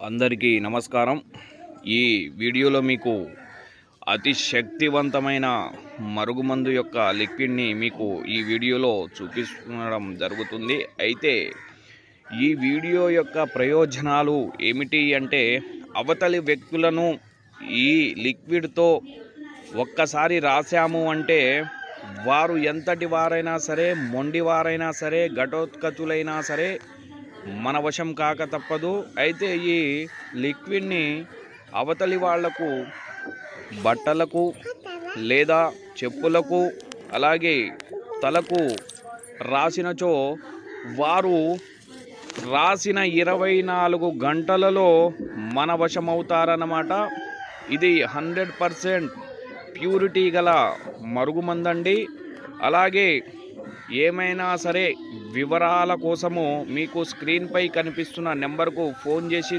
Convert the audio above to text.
అందరికీ నమస్కారం. ఈ వీడియోలో మీకు అతి శక్తివంతమైన మరుగుమందు యొక్క లిక్విడ్ని మీకు ఈ వీడియోలో చూపించడం జరుగుతుంది. అయితే ఈ వీడియో యొక్క ప్రయోజనాలు ఏమిటి అంటే, అవతలి వ్యక్తులను ఈ లిక్విడ్తో ఒక్కసారి రాశాము అంటే వారు ఎంతటి వారైనా సరే, మొండివారైనా సరే, ఘటోత్కచులైనా సరే మన వశం కాక తప్పదు. అయితే ఈ లిక్విడ్ని అవతలి వాళ్లకు బట్టలకు లేదా చెప్పులకు అలాగే తలకు రాసినచో వారు రాసిన 24 గంటలలో మన వశమవుతారన్నమాట. ఇది 100% ప్యూరిటీ గల మరుగుమందండి. అలాగే ఏమైనా సరే వివరాల కోసము మీకు స్క్రీన్పై కనిపిస్తున్న నెంబర్కు ఫోన్ చేసి